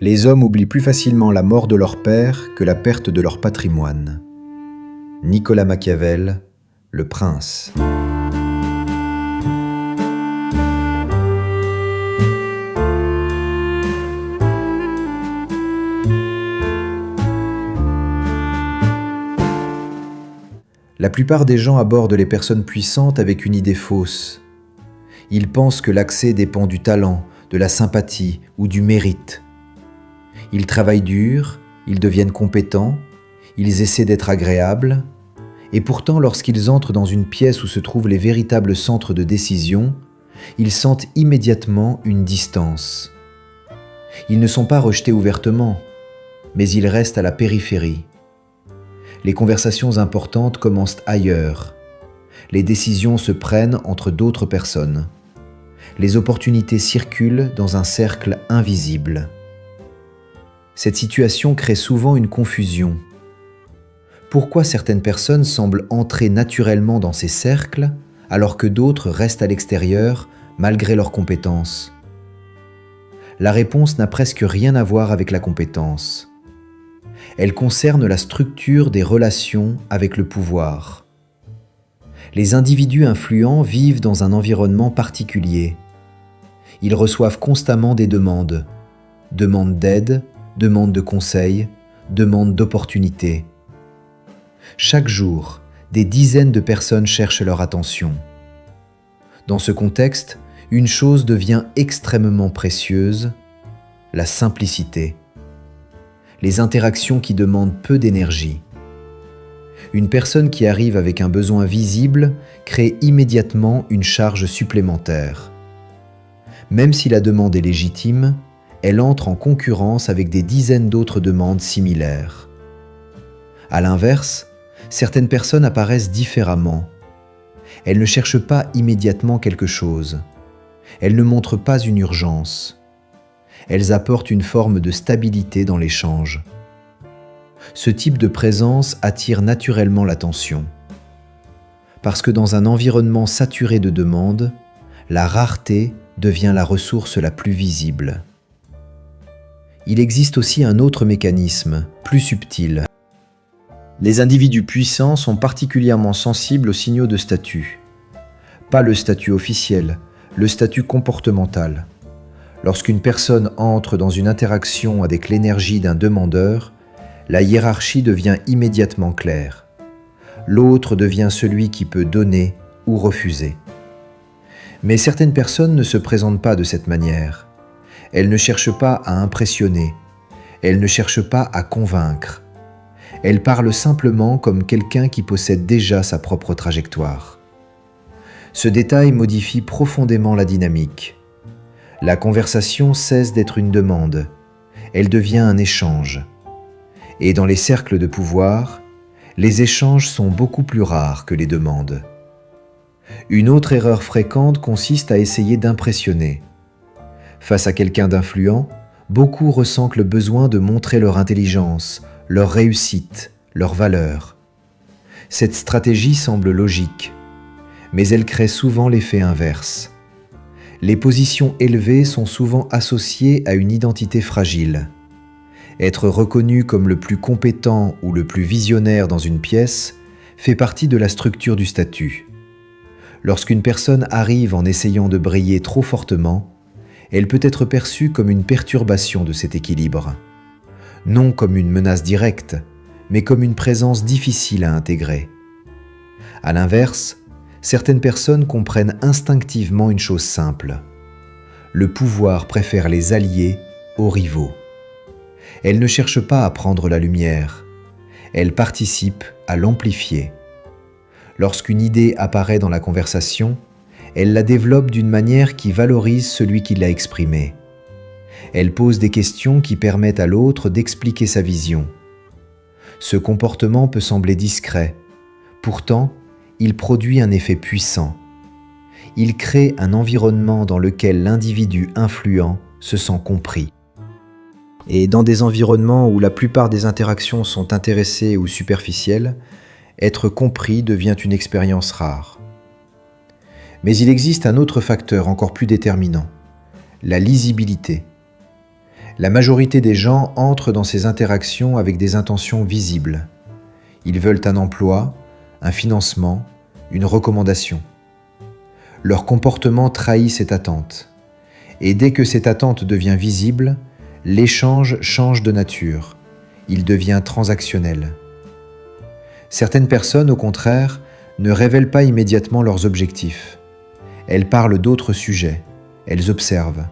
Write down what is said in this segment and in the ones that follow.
Les hommes oublient plus facilement la mort de leur père que la perte de leur patrimoine. Nicolas Machiavel, Le Prince. La plupart des gens abordent les personnes puissantes avec une idée fausse. Ils pensent que l'accès dépend du talent, de la sympathie ou du mérite. Ils travaillent dur, ils deviennent compétents, ils essaient d'être agréables, et pourtant lorsqu'ils entrent dans une pièce où se trouvent les véritables centres de décision, ils sentent immédiatement une distance. Ils ne sont pas rejetés ouvertement, mais ils restent à la périphérie. Les conversations importantes commencent ailleurs. Les décisions se prennent entre d'autres personnes. Les opportunités circulent dans un cercle invisible. Cette situation crée souvent une confusion. Pourquoi certaines personnes semblent entrer naturellement dans ces cercles alors que d'autres restent à l'extérieur malgré leurs compétences? La réponse n'a presque rien à voir avec la compétence. Elle concerne la structure des relations avec le pouvoir. Les individus influents vivent dans un environnement particulier. Ils reçoivent constamment des demandes d'aide, demandes de conseils, demandes d'opportunités. Chaque jour, des dizaines de personnes cherchent leur attention. Dans ce contexte, une chose devient extrêmement précieuse, la simplicité. Les interactions qui demandent peu d'énergie. Une personne qui arrive avec un besoin visible crée immédiatement une charge supplémentaire. Même si la demande est légitime, elle entre en concurrence avec des dizaines d'autres demandes similaires. À l'inverse, certaines personnes apparaissent différemment. Elles ne cherchent pas immédiatement quelque chose. Elles ne montrent pas une urgence. Elles apportent une forme de stabilité dans l'échange. Ce type de présence attire naturellement l'attention. Parce que dans un environnement saturé de demandes, la rareté devient la ressource la plus visible. Il existe aussi un autre mécanisme, plus subtil. Les individus puissants sont particulièrement sensibles aux signaux de statut. Pas le statut officiel, le statut comportemental. Lorsqu'une personne entre dans une interaction avec l'énergie d'un demandeur, la hiérarchie devient immédiatement claire. L'autre devient celui qui peut donner ou refuser. Mais certaines personnes ne se présentent pas de cette manière. Elles ne cherchent pas à impressionner. Elles ne cherchent pas à convaincre. Elles parlent simplement comme quelqu'un qui possède déjà sa propre trajectoire. Ce détail modifie profondément la dynamique. La conversation cesse d'être une demande, elle devient un échange. Et dans les cercles de pouvoir, les échanges sont beaucoup plus rares que les demandes. Une autre erreur fréquente consiste à essayer d'impressionner. Face à quelqu'un d'influent, beaucoup ressentent le besoin de montrer leur intelligence, leur réussite, leur valeur. Cette stratégie semble logique, mais elle crée souvent l'effet inverse. Les positions élevées sont souvent associées à une identité fragile. Être reconnu comme le plus compétent ou le plus visionnaire dans une pièce fait partie de la structure du statut. Lorsqu'une personne arrive en essayant de briller trop fortement, elle peut être perçue comme une perturbation de cet équilibre. Non comme une menace directe, mais comme une présence difficile à intégrer. À l'inverse, certaines personnes comprennent instinctivement une chose simple. Le pouvoir préfère les alliés aux rivaux. Elles ne cherchent pas à prendre la lumière. Elles participent à l'amplifier. Lorsqu'une idée apparaît dans la conversation, elles la développent d'une manière qui valorise celui qui l'a exprimée. Elles posent des questions qui permettent à l'autre d'expliquer sa vision. Ce comportement peut sembler discret. Pourtant, il produit un effet puissant. Il crée un environnement dans lequel l'individu influent se sent compris. Et dans des environnements où la plupart des interactions sont intéressées ou superficielles, être compris devient une expérience rare. Mais il existe un autre facteur encore plus déterminant, la lisibilité. La majorité des gens entrent dans ces interactions avec des intentions visibles. Ils veulent un emploi, un financement, une recommandation. Leur comportement trahit cette attente. Et dès que cette attente devient visible, l'échange change de nature. Il devient transactionnel. Certaines personnes, au contraire, ne révèlent pas immédiatement leurs objectifs. Elles parlent d'autres sujets, elles observent,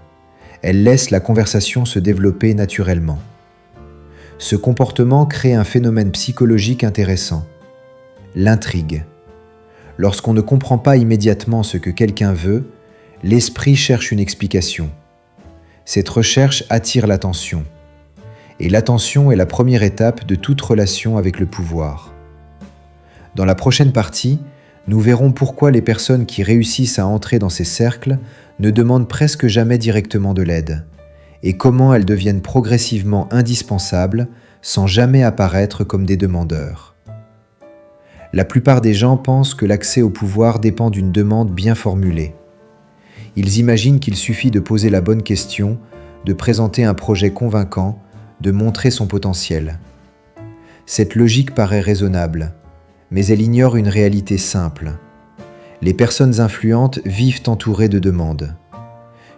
elles laissent la conversation se développer naturellement. Ce comportement crée un phénomène psychologique intéressant, l'intrigue. Lorsqu'on ne comprend pas immédiatement ce que quelqu'un veut, l'esprit cherche une explication. Cette recherche attire l'attention. Et l'attention est la première étape de toute relation avec le pouvoir. Dans la prochaine partie, nous verrons pourquoi les personnes qui réussissent à entrer dans ces cercles ne demandent presque jamais directement de l'aide, et comment elles deviennent progressivement indispensables sans jamais apparaître comme des demandeurs. La plupart des gens pensent que l'accès au pouvoir dépend d'une demande bien formulée. Ils imaginent qu'il suffit de poser la bonne question, de présenter un projet convaincant, de montrer son potentiel. Cette logique paraît raisonnable, mais elle ignore une réalité simple. Les personnes influentes vivent entourées de demandes.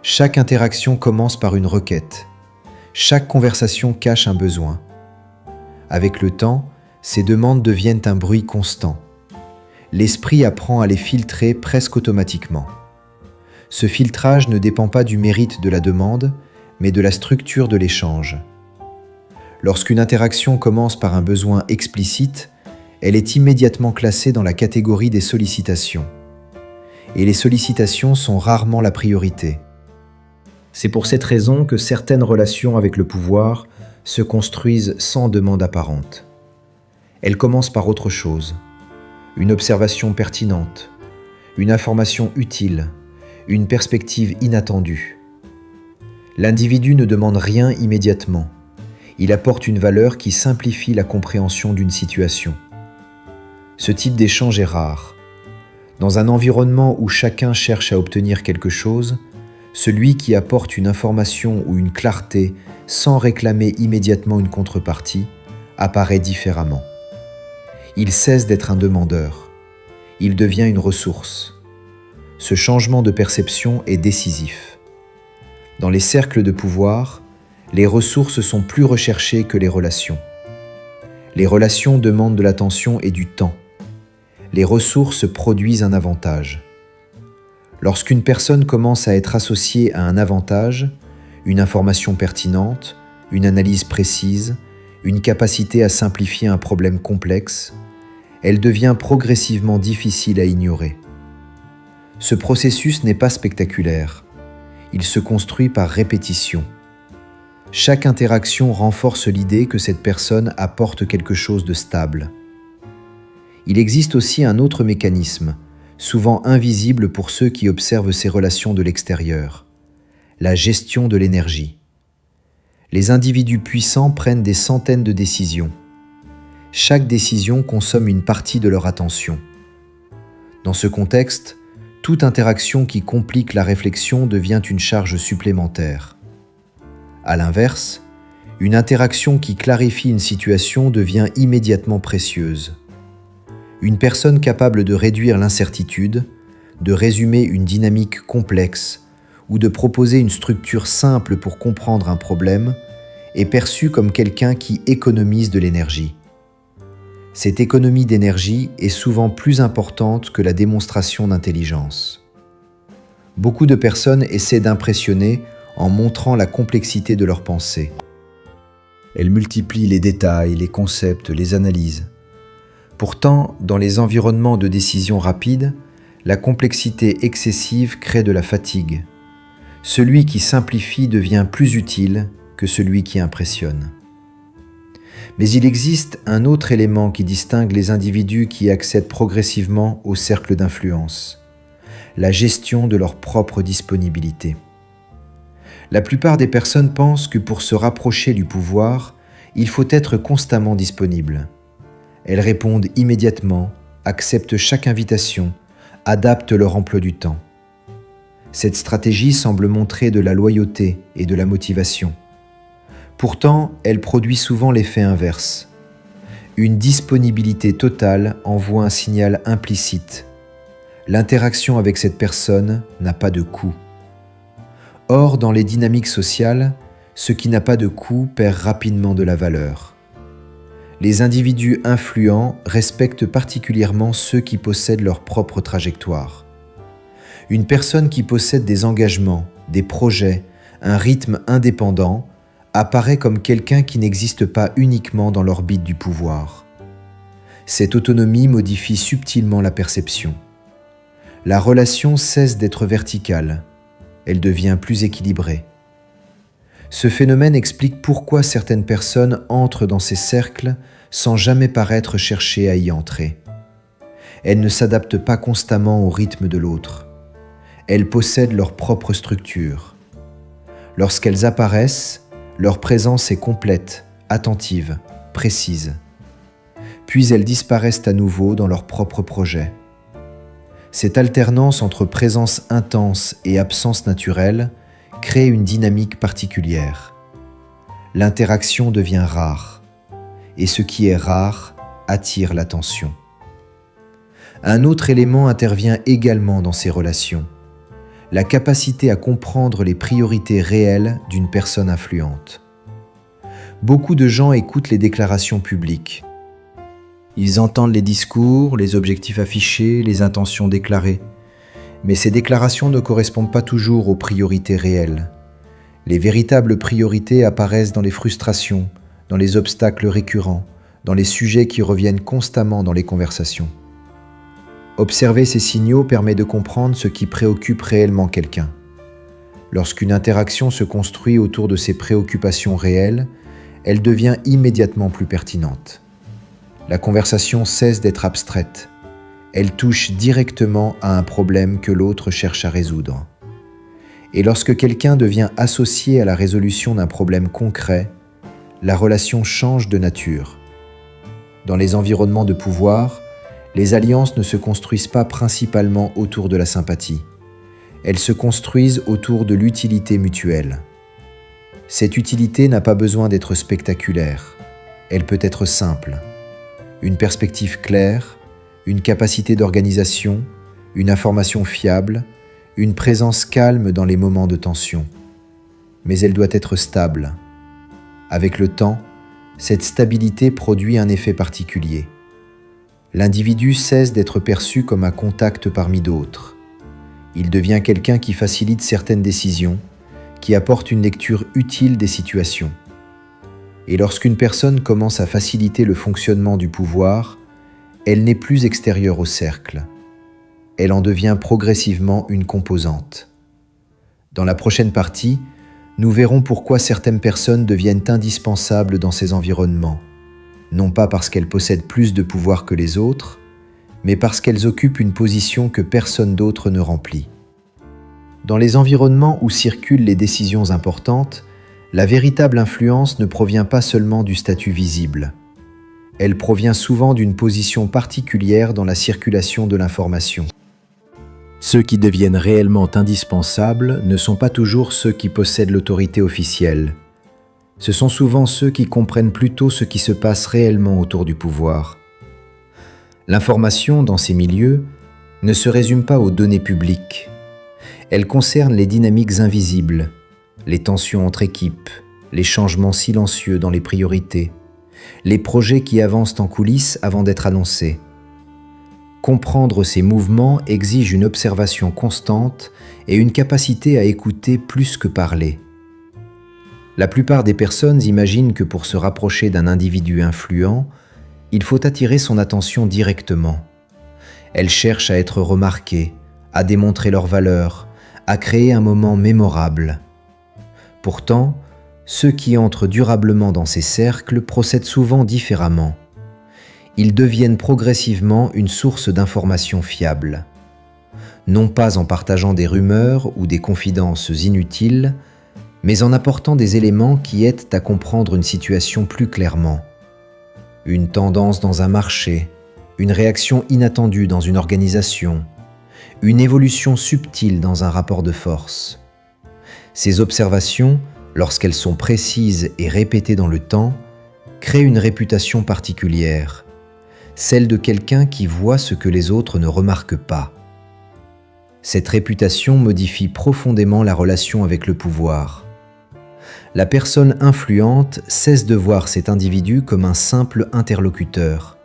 Chaque interaction commence par une requête. Chaque conversation cache un besoin. Avec le temps, ces demandes deviennent un bruit constant. L'esprit apprend à les filtrer presque automatiquement. Ce filtrage ne dépend pas du mérite de la demande, mais de la structure de l'échange. Lorsqu'une interaction commence par un besoin explicite, elle est immédiatement classée dans la catégorie des sollicitations. Et les sollicitations sont rarement la priorité. C'est pour cette raison que certaines relations avec le pouvoir se construisent sans demande apparente. Elles commencent par autre chose, une observation pertinente, une information utile, une perspective inattendue. L'individu ne demande rien immédiatement. Il apporte une valeur qui simplifie la compréhension d'une situation. Ce type d'échange est rare. Dans un environnement où chacun cherche à obtenir quelque chose, celui qui apporte une information ou une clarté sans réclamer immédiatement une contrepartie apparaît différemment. Il cesse d'être un demandeur. Il devient une ressource. Ce changement de perception est décisif. Dans les cercles de pouvoir, les ressources sont plus recherchées que les relations. Les relations demandent de l'attention et du temps. Les ressources produisent un avantage. Lorsqu'une personne commence à être associée à un avantage, une information pertinente, une analyse précise, une capacité à simplifier un problème complexe, elle devient progressivement difficile à ignorer. Ce processus n'est pas spectaculaire. Il se construit par répétition. Chaque interaction renforce l'idée que cette personne apporte quelque chose de stable. Il existe aussi un autre mécanisme, souvent invisible pour ceux qui observent ces relations de l'extérieur, la gestion de l'énergie. Les individus puissants prennent des centaines de décisions. Chaque décision consomme une partie de leur attention. Dans ce contexte, toute interaction qui complique la réflexion devient une charge supplémentaire. À l'inverse, une interaction qui clarifie une situation devient immédiatement précieuse. Une personne capable de réduire l'incertitude, de résumer une dynamique complexe ou de proposer une structure simple pour comprendre un problème est perçue comme quelqu'un qui économise de l'énergie. Cette économie d'énergie est souvent plus importante que la démonstration d'intelligence. Beaucoup de personnes essaient d'impressionner en montrant la complexité de leurs pensées. Elles multiplient les détails, les concepts, les analyses. Pourtant, dans les environnements de décision rapide, la complexité excessive crée de la fatigue. Celui qui simplifie devient plus utile que celui qui impressionne. Mais il existe un autre élément qui distingue les individus qui accèdent progressivement au cercle d'influence, la gestion de leur propre disponibilité. La plupart des personnes pensent que pour se rapprocher du pouvoir, il faut être constamment disponible. Elles répondent immédiatement, acceptent chaque invitation, adaptent leur emploi du temps. Cette stratégie semble montrer de la loyauté et de la motivation. Pourtant, elle produit souvent l'effet inverse. Une disponibilité totale envoie un signal implicite. L'interaction avec cette personne n'a pas de coût. Or, dans les dynamiques sociales, ce qui n'a pas de coût perd rapidement de la valeur. Les individus influents respectent particulièrement ceux qui possèdent leur propre trajectoire. Une personne qui possède des engagements, des projets, un rythme indépendant, apparaît comme quelqu'un qui n'existe pas uniquement dans l'orbite du pouvoir. Cette autonomie modifie subtilement la perception. La relation cesse d'être verticale, elle devient plus équilibrée. Ce phénomène explique pourquoi certaines personnes entrent dans ces cercles sans jamais paraître chercher à y entrer. Elles ne s'adaptent pas constamment au rythme de l'autre. Elles possèdent leur propre structure. Lorsqu'elles apparaissent, leur présence est complète, attentive, précise. Puis elles disparaissent à nouveau dans leur propre projet. Cette alternance entre présence intense et absence naturelle crée une dynamique particulière. L'interaction devient rare, et ce qui est rare attire l'attention. Un autre élément intervient également dans ces relations, la capacité à comprendre les priorités réelles d'une personne influente. Beaucoup de gens écoutent les déclarations publiques. Ils entendent les discours, les objectifs affichés, les intentions déclarées. Mais ces déclarations ne correspondent pas toujours aux priorités réelles. Les véritables priorités apparaissent dans les frustrations, dans les obstacles récurrents, dans les sujets qui reviennent constamment dans les conversations. Observer ces signaux permet de comprendre ce qui préoccupe réellement quelqu'un. Lorsqu'une interaction se construit autour de ces préoccupations réelles, elle devient immédiatement plus pertinente. La conversation cesse d'être abstraite. Elle touche directement à un problème que l'autre cherche à résoudre. Et lorsque quelqu'un devient associé à la résolution d'un problème concret, la relation change de nature. Dans les environnements de pouvoir, les alliances ne se construisent pas principalement autour de la sympathie. Elles se construisent autour de l'utilité mutuelle. Cette utilité n'a pas besoin d'être spectaculaire. Elle peut être simple. Une perspective claire, une capacité d'organisation, une information fiable, une présence calme dans les moments de tension. Mais elle doit être stable. Avec le temps, cette stabilité produit un effet particulier. L'individu cesse d'être perçu comme un contact parmi d'autres. Il devient quelqu'un qui facilite certaines décisions, qui apporte une lecture utile des situations. Et lorsqu'une personne commence à faciliter le fonctionnement du pouvoir, elle n'est plus extérieure au cercle. Elle en devient progressivement une composante. Dans la prochaine partie, nous verrons pourquoi certaines personnes deviennent indispensables dans ces environnements, non pas parce qu'elles possèdent plus de pouvoir que les autres, mais parce qu'elles occupent une position que personne d'autre ne remplit. Dans les environnements où circulent les décisions importantes, la véritable influence ne provient pas seulement du statut visible. Elle provient souvent d'une position particulière dans la circulation de l'information. Ceux qui deviennent réellement indispensables ne sont pas toujours ceux qui possèdent l'autorité officielle. Ce sont souvent ceux qui comprennent plutôt ce qui se passe réellement autour du pouvoir. L'information, dans ces milieux, ne se résume pas aux données publiques. Elle concerne les dynamiques invisibles, les tensions entre équipes, les changements silencieux dans les priorités, les projets qui avancent en coulisses avant d'être annoncés. Comprendre ces mouvements exige une observation constante et une capacité à écouter plus que parler. La plupart des personnes imaginent que pour se rapprocher d'un individu influent, il faut attirer son attention directement. Elles cherchent à être remarquées, à démontrer leur valeur, à créer un moment mémorable. Pourtant, ceux qui entrent durablement dans ces cercles procèdent souvent différemment. Ils deviennent progressivement une source d'informations fiables. Non pas en partageant des rumeurs ou des confidences inutiles, mais en apportant des éléments qui aident à comprendre une situation plus clairement. Une tendance dans un marché, une réaction inattendue dans une organisation, une évolution subtile dans un rapport de force. Ces observations lorsqu'elles sont précises et répétées dans le temps, créent une réputation particulière, celle de quelqu'un qui voit ce que les autres ne remarquent pas. Cette réputation modifie profondément la relation avec le pouvoir. La personne influente cesse de voir cet individu comme un simple interlocuteur.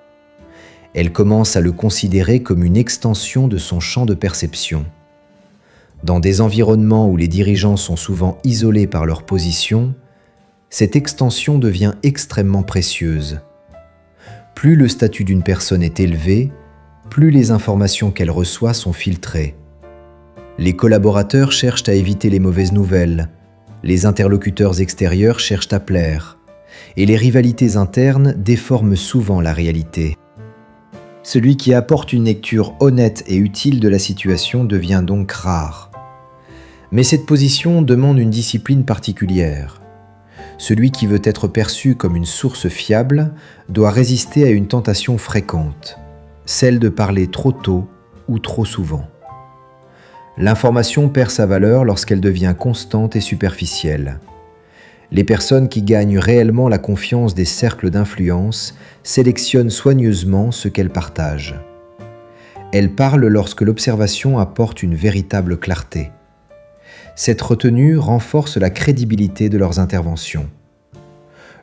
Elle commence à le considérer comme une extension de son champ de perception. Dans des environnements où les dirigeants sont souvent isolés par leur position, cette extension devient extrêmement précieuse. Plus le statut d'une personne est élevé, plus les informations qu'elle reçoit sont filtrées. Les collaborateurs cherchent à éviter les mauvaises nouvelles, les interlocuteurs extérieurs cherchent à plaire, et les rivalités internes déforment souvent la réalité. Celui qui apporte une lecture honnête et utile de la situation devient donc rare. Mais cette position demande une discipline particulière. Celui qui veut être perçu comme une source fiable doit résister à une tentation fréquente, celle de parler trop tôt ou trop souvent. L'information perd sa valeur lorsqu'elle devient constante et superficielle. Les personnes qui gagnent réellement la confiance des cercles d'influence sélectionnent soigneusement ce qu'elles partagent. Elles parlent lorsque l'observation apporte une véritable clarté. Cette retenue renforce la crédibilité de leurs interventions.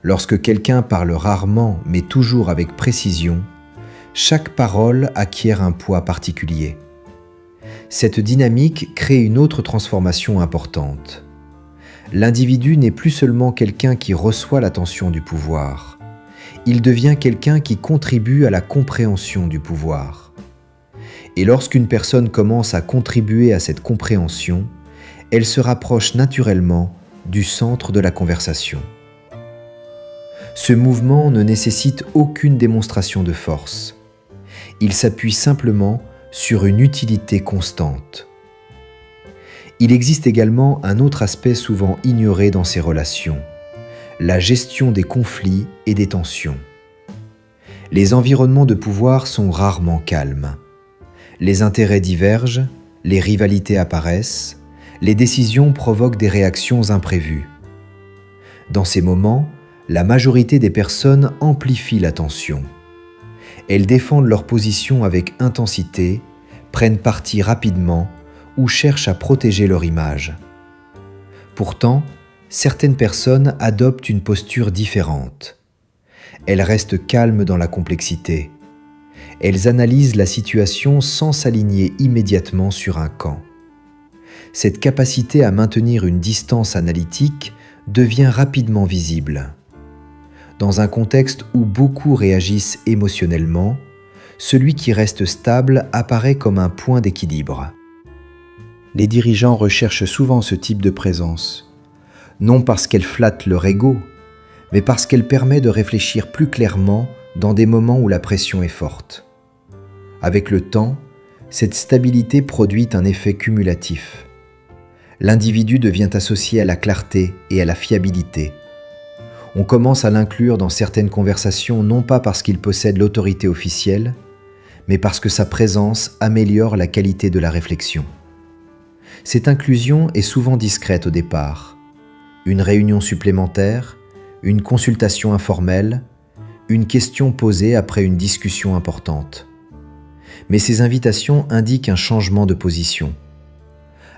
Lorsque quelqu'un parle rarement mais toujours avec précision, chaque parole acquiert un poids particulier. Cette dynamique crée une autre transformation importante. L'individu n'est plus seulement quelqu'un qui reçoit l'attention du pouvoir. Il devient quelqu'un qui contribue à la compréhension du pouvoir. Et lorsqu'une personne commence à contribuer à cette compréhension, elle se rapproche naturellement du centre de la conversation. Ce mouvement ne nécessite aucune démonstration de force. Il s'appuie simplement sur une utilité constante. Il existe également un autre aspect souvent ignoré dans ces relations, la gestion des conflits et des tensions. Les environnements de pouvoir sont rarement calmes. Les intérêts divergent, les rivalités apparaissent, les décisions provoquent des réactions imprévues. Dans ces moments, la majorité des personnes amplifient la tension. Elles défendent leur position avec intensité, prennent parti rapidement ou cherchent à protéger leur image. Pourtant, certaines personnes adoptent une posture différente. Elles restent calmes dans la complexité. Elles analysent la situation sans s'aligner immédiatement sur un camp. Cette capacité à maintenir une distance analytique devient rapidement visible. Dans un contexte où beaucoup réagissent émotionnellement, celui qui reste stable apparaît comme un point d'équilibre. Les dirigeants recherchent souvent ce type de présence, non parce qu'elle flatte leur ego, mais parce qu'elle permet de réfléchir plus clairement dans des moments où la pression est forte. Avec le temps, cette stabilité produit un effet cumulatif. L'individu devient associé à la clarté et à la fiabilité. On commence à l'inclure dans certaines conversations non pas parce qu'il possède l'autorité officielle, mais parce que sa présence améliore la qualité de la réflexion. Cette inclusion est souvent discrète au départ. Une réunion supplémentaire, une consultation informelle, une question posée après une discussion importante. Mais ces invitations indiquent un changement de position.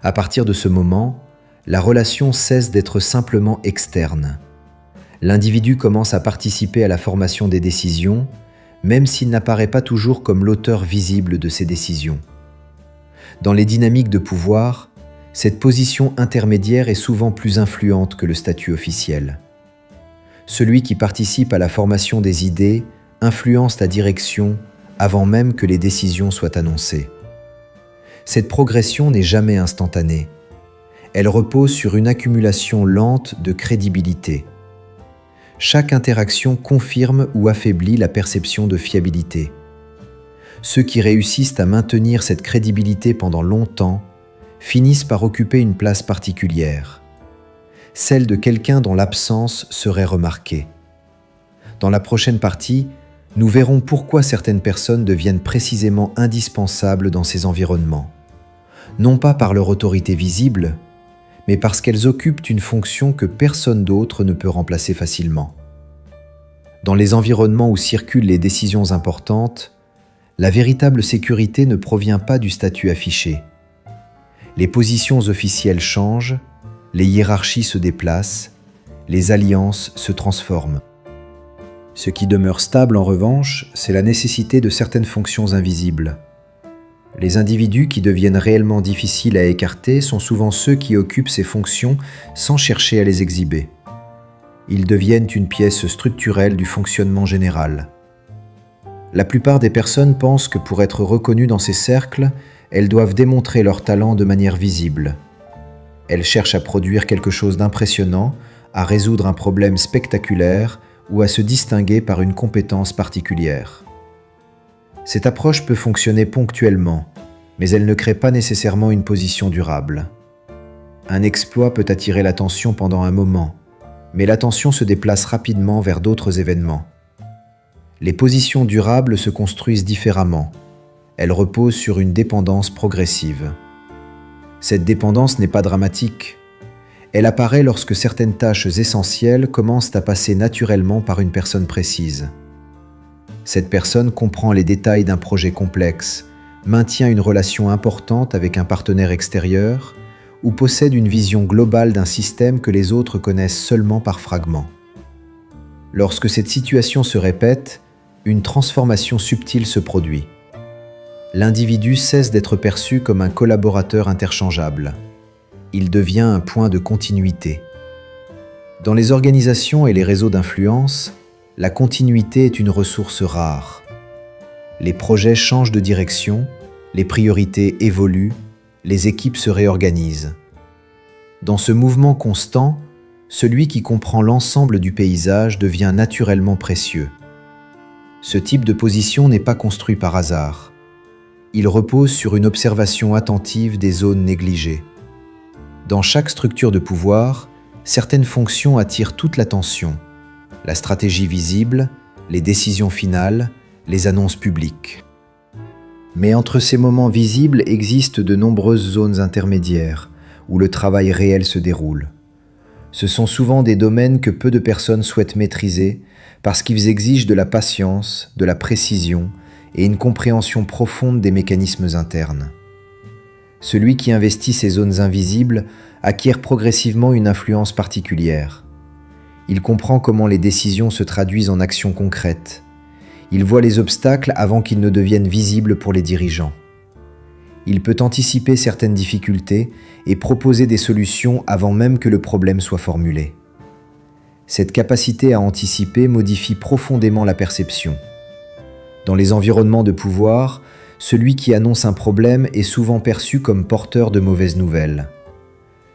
À partir de ce moment, la relation cesse d'être simplement externe. L'individu commence à participer à la formation des décisions, même s'il n'apparaît pas toujours comme l'auteur visible de ces décisions. Dans les dynamiques de pouvoir, cette position intermédiaire est souvent plus influente que le statut officiel. Celui qui participe à la formation des idées influence la direction avant même que les décisions soient annoncées. Cette progression n'est jamais instantanée. Elle repose sur une accumulation lente de crédibilité. Chaque interaction confirme ou affaiblit la perception de fiabilité. Ceux qui réussissent à maintenir cette crédibilité pendant longtemps finissent par occuper une place particulière, celle de quelqu'un dont l'absence serait remarquée. Dans la prochaine partie, nous verrons pourquoi certaines personnes deviennent précisément indispensables dans ces environnements, non pas par leur autorité visible, mais parce qu'elles occupent une fonction que personne d'autre ne peut remplacer facilement. Dans les environnements où circulent les décisions importantes, la véritable sécurité ne provient pas du statut affiché. Les positions officielles changent, les hiérarchies se déplacent, les alliances se transforment. Ce qui demeure stable en revanche, c'est la nécessité de certaines fonctions invisibles. Les individus qui deviennent réellement difficiles à écarter sont souvent ceux qui occupent ces fonctions sans chercher à les exhiber. Ils deviennent une pièce structurelle du fonctionnement général. La plupart des personnes pensent que pour être reconnues dans ces cercles, elles doivent démontrer leur talent de manière visible. Elles cherchent à produire quelque chose d'impressionnant, à résoudre un problème spectaculaire ou à se distinguer par une compétence particulière. Cette approche peut fonctionner ponctuellement, mais elle ne crée pas nécessairement une position durable. Un exploit peut attirer l'attention pendant un moment, mais l'attention se déplace rapidement vers d'autres événements. Les positions durables se construisent différemment. Elles reposent sur une dépendance progressive. Cette dépendance n'est pas dramatique. Elle apparaît lorsque certaines tâches essentielles commencent à passer naturellement par une personne précise. Cette personne comprend les détails d'un projet complexe, maintient une relation importante avec un partenaire extérieur ou possède une vision globale d'un système que les autres connaissent seulement par fragments. Lorsque cette situation se répète, une transformation subtile se produit. L'individu cesse d'être perçu comme un collaborateur interchangeable. Il devient un point de continuité. Dans les organisations et les réseaux d'influence, la continuité est une ressource rare. Les projets changent de direction, les priorités évoluent, les équipes se réorganisent. Dans ce mouvement constant, celui qui comprend l'ensemble du paysage devient naturellement précieux. Ce type de position n'est pas construit par hasard. Il repose sur une observation attentive des zones négligées. Dans chaque structure de pouvoir, certaines fonctions attirent toute l'attention. La stratégie visible, les décisions finales, les annonces publiques. Mais entre ces moments visibles existent de nombreuses zones intermédiaires où le travail réel se déroule. Ce sont souvent des domaines que peu de personnes souhaitent maîtriser parce qu'ils exigent de la patience, de la précision et une compréhension profonde des mécanismes internes. Celui qui investit ces zones invisibles acquiert progressivement une influence particulière. Il comprend comment les décisions se traduisent en actions concrètes. Il voit les obstacles avant qu'ils ne deviennent visibles pour les dirigeants. Il peut anticiper certaines difficultés et proposer des solutions avant même que le problème soit formulé. Cette capacité à anticiper modifie profondément la perception. Dans les environnements de pouvoir, celui qui annonce un problème est souvent perçu comme porteur de mauvaises nouvelles.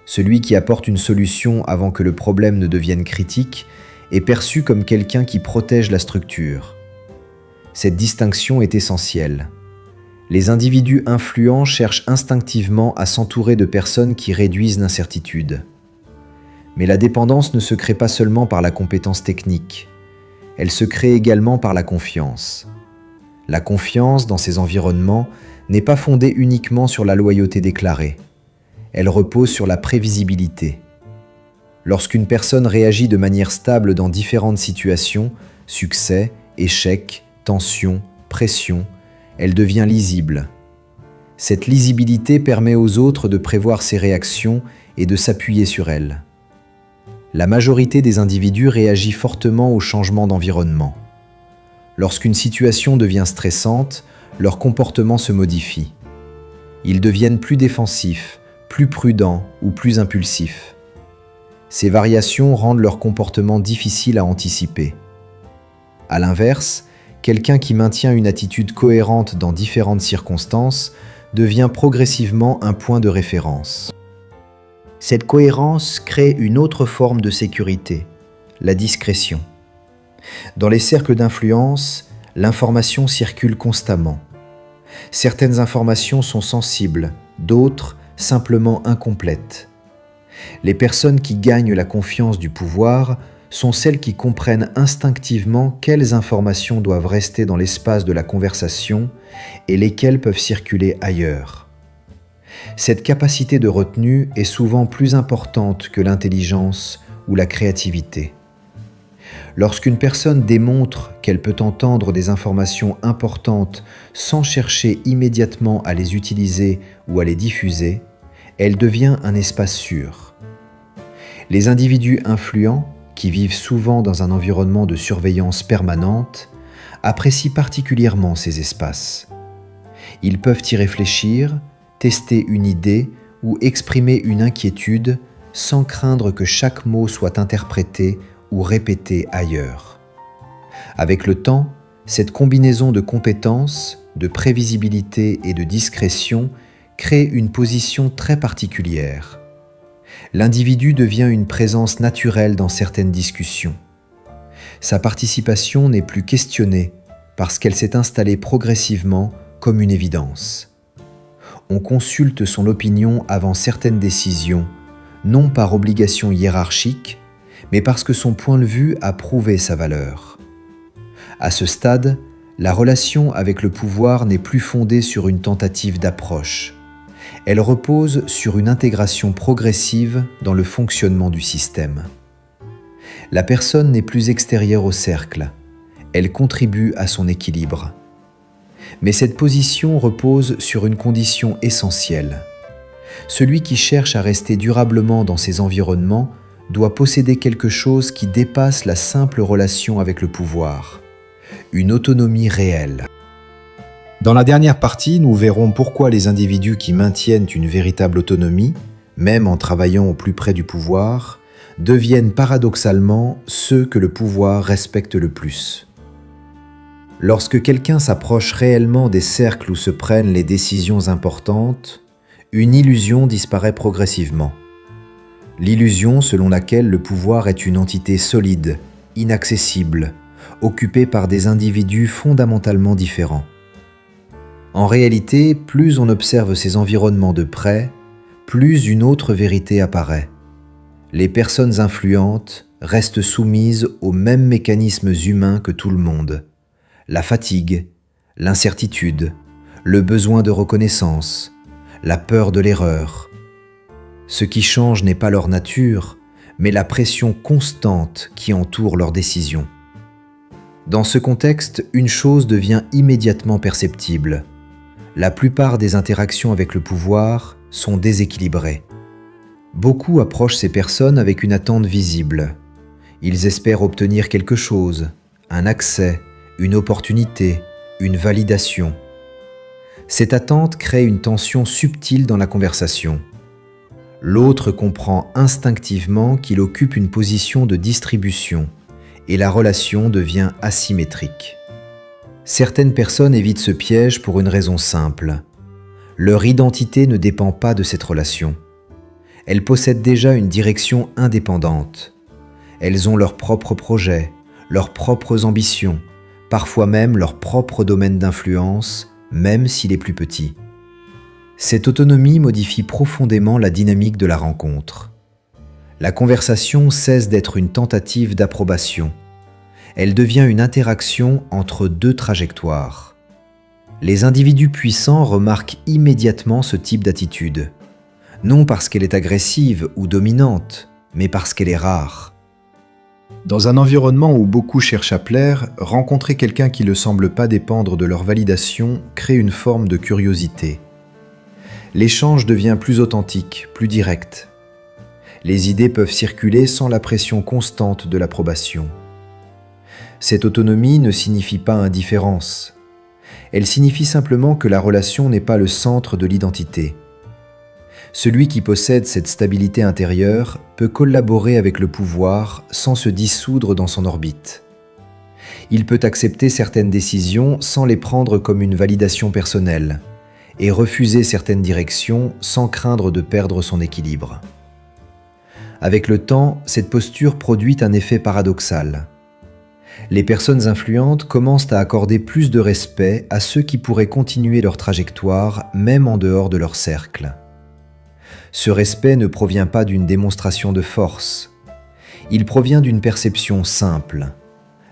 Celui qui apporte une solution avant que le problème ne devienne critique est perçu comme quelqu'un qui protège la structure. Cette distinction est essentielle. Les individus influents cherchent instinctivement à s'entourer de personnes qui réduisent l'incertitude. Mais la dépendance ne se crée pas seulement par la compétence technique, elle se crée également par la confiance. La confiance dans ces environnements n'est pas fondée uniquement sur la loyauté déclarée, elle repose sur la prévisibilité. Lorsqu'une personne réagit de manière stable dans différentes situations, succès, échec, tension, pression, elle devient lisible. Cette lisibilité permet aux autres de prévoir ses réactions et de s'appuyer sur elles. La majorité des individus réagit fortement au changement d'environnement. Lorsqu'une situation devient stressante, leur comportement se modifie. Ils deviennent plus défensifs, plus prudents ou plus impulsifs. Ces variations rendent leur comportement difficile à anticiper. À l'inverse, quelqu'un qui maintient une attitude cohérente dans différentes circonstances devient progressivement un point de référence. Cette cohérence crée une autre forme de sécurité, la discrétion. Dans les cercles d'influence, l'information circule constamment. Certaines informations sont sensibles, d'autres simplement incomplètes. Les personnes qui gagnent la confiance du pouvoir sont celles qui comprennent instinctivement quelles informations doivent rester dans l'espace de la conversation et lesquelles peuvent circuler ailleurs. Cette capacité de retenue est souvent plus importante que l'intelligence ou la créativité. Lorsqu'une personne démontre qu'elle peut entendre des informations importantes sans chercher immédiatement à les utiliser ou à les diffuser, elle devient un espace sûr. Les individus influents, qui vivent souvent dans un environnement de surveillance permanente, apprécient particulièrement ces espaces. Ils peuvent y réfléchir, tester une idée ou exprimer une inquiétude sans craindre que chaque mot soit interprété ou répété ailleurs. Avec le temps, cette combinaison de compétences, de prévisibilité et de discrétion crée une position très particulière. L'individu devient une présence naturelle dans certaines discussions. Sa participation n'est plus questionnée parce qu'elle s'est installée progressivement comme une évidence. On consulte son opinion avant certaines décisions, non par obligation hiérarchique, mais parce que son point de vue a prouvé sa valeur. À ce stade, la relation avec le pouvoir n'est plus fondée sur une tentative d'approche. Elle repose sur une intégration progressive dans le fonctionnement du système. La personne n'est plus extérieure au cercle, elle contribue à son équilibre. Mais cette position repose sur une condition essentielle. Celui qui cherche à rester durablement dans ces environnements doit posséder quelque chose qui dépasse la simple relation avec le pouvoir, une autonomie réelle. Dans la dernière partie, nous verrons pourquoi les individus qui maintiennent une véritable autonomie, même en travaillant au plus près du pouvoir, deviennent paradoxalement ceux que le pouvoir respecte le plus. Lorsque quelqu'un s'approche réellement des cercles où se prennent les décisions importantes, une illusion disparaît progressivement. L'illusion selon laquelle le pouvoir est une entité solide, inaccessible, occupée par des individus fondamentalement différents. En réalité, plus on observe ces environnements de près, plus une autre vérité apparaît. Les personnes influentes restent soumises aux mêmes mécanismes humains que tout le monde. La fatigue, l'incertitude, le besoin de reconnaissance, la peur de l'erreur. Ce qui change n'est pas leur nature, mais la pression constante qui entoure leurs décisions. Dans ce contexte, une chose devient immédiatement perceptible. La plupart des interactions avec le pouvoir sont déséquilibrées. Beaucoup approchent ces personnes avec une attente visible. Ils espèrent obtenir quelque chose, un accès, une opportunité, une validation. Cette attente crée une tension subtile dans la conversation. L'autre comprend instinctivement qu'il occupe une position de distribution et la relation devient asymétrique. Certaines personnes évitent ce piège pour une raison simple. Leur identité ne dépend pas de cette relation. Elles possèdent déjà une direction indépendante. Elles ont leurs propres projets, leurs propres ambitions, parfois même leur propre domaine d'influence, même s'il est plus petit. Cette autonomie modifie profondément la dynamique de la rencontre. La conversation cesse d'être une tentative d'approbation. Elle devient une interaction entre deux trajectoires. Les individus puissants remarquent immédiatement ce type d'attitude, non parce qu'elle est agressive ou dominante, mais parce qu'elle est rare. Dans un environnement où beaucoup cherchent à plaire, rencontrer quelqu'un qui ne semble pas dépendre de leur validation crée une forme de curiosité. L'échange devient plus authentique, plus direct. Les idées peuvent circuler sans la pression constante de l'approbation. Cette autonomie ne signifie pas indifférence. Elle signifie simplement que la relation n'est pas le centre de l'identité. Celui qui possède cette stabilité intérieure peut collaborer avec le pouvoir sans se dissoudre dans son orbite. Il peut accepter certaines décisions sans les prendre comme une validation personnelle et refuser certaines directions sans craindre de perdre son équilibre. Avec le temps, cette posture produit un effet paradoxal. Les personnes influentes commencent à accorder plus de respect à ceux qui pourraient continuer leur trajectoire même en dehors de leur cercle. Ce respect ne provient pas d'une démonstration de force. Il provient d'une perception simple.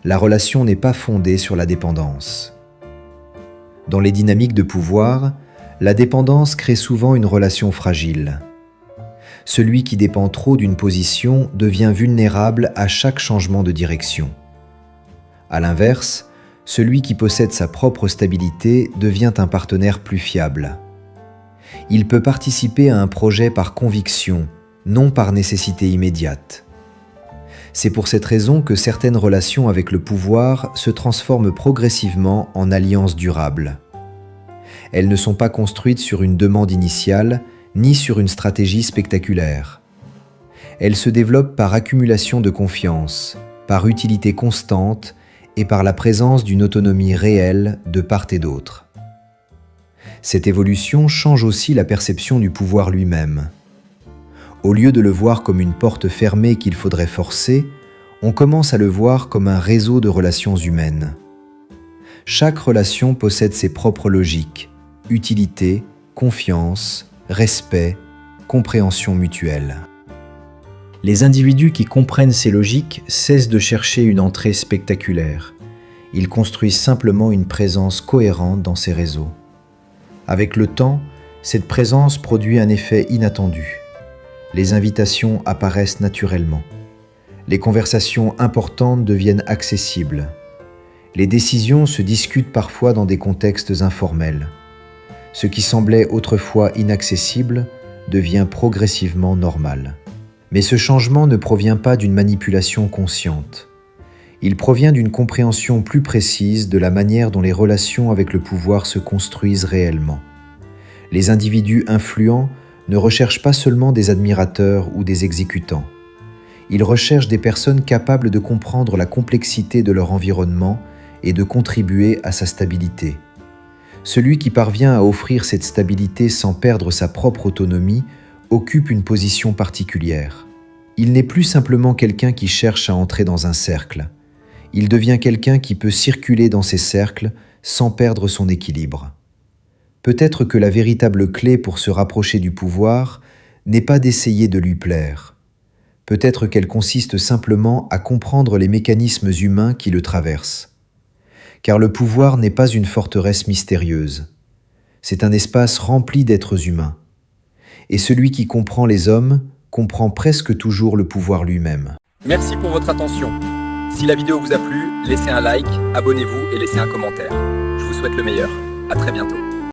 La relation n'est pas fondée sur la dépendance. Dans les dynamiques de pouvoir, La dépendance crée souvent une relation fragile. Celui qui dépend trop d'une position devient vulnérable à chaque changement de direction. À l'inverse, celui qui possède sa propre stabilité devient un partenaire plus fiable. Il peut participer à un projet par conviction, non par nécessité immédiate. C'est pour cette raison que certaines relations avec le pouvoir se transforment progressivement en alliances durables. Elles ne sont pas construites sur une demande initiale, ni sur une stratégie spectaculaire. Elles se développent par accumulation de confiance, par utilité constante et par la présence d'une autonomie réelle de part et d'autre. Cette évolution change aussi la perception du pouvoir lui-même. Au lieu de le voir comme une porte fermée qu'il faudrait forcer, on commence à le voir comme un réseau de relations humaines. Chaque relation possède ses propres logiques, utilité, confiance, respect, compréhension mutuelle. Les individus qui comprennent ces logiques cessent de chercher une entrée spectaculaire. Ils construisent simplement une présence cohérente dans ces réseaux. Avec le temps, cette présence produit un effet inattendu. Les invitations apparaissent naturellement. Les conversations importantes deviennent accessibles. Les décisions se discutent parfois dans des contextes informels. Ce qui semblait autrefois inaccessible devient progressivement normal. Mais ce changement ne provient pas d'une manipulation consciente. Il provient d'une compréhension plus précise de la manière dont les relations avec le pouvoir se construisent réellement. Les individus influents ne recherchent pas seulement des admirateurs ou des exécutants. Ils recherchent des personnes capables de comprendre la complexité de leur environnement et de contribuer à sa stabilité. Celui qui parvient à offrir cette stabilité sans perdre sa propre autonomie occupe une position particulière. Il n'est plus simplement quelqu'un qui cherche à entrer dans un cercle. Il devient quelqu'un qui peut circuler dans ces cercles sans perdre son équilibre. Peut-être que la véritable clé pour se rapprocher du pouvoir n'est pas d'essayer de lui plaire. Peut-être qu'elle consiste simplement à comprendre les mécanismes humains qui le traversent. Car le pouvoir n'est pas une forteresse mystérieuse. C'est un espace rempli d'êtres humains. Et celui qui comprend les hommes comprend presque toujours le pouvoir lui-même. Merci pour votre attention. Si la vidéo vous a plu, laissez un like, abonnez-vous et laissez un commentaire. Je vous souhaite le meilleur. À très bientôt.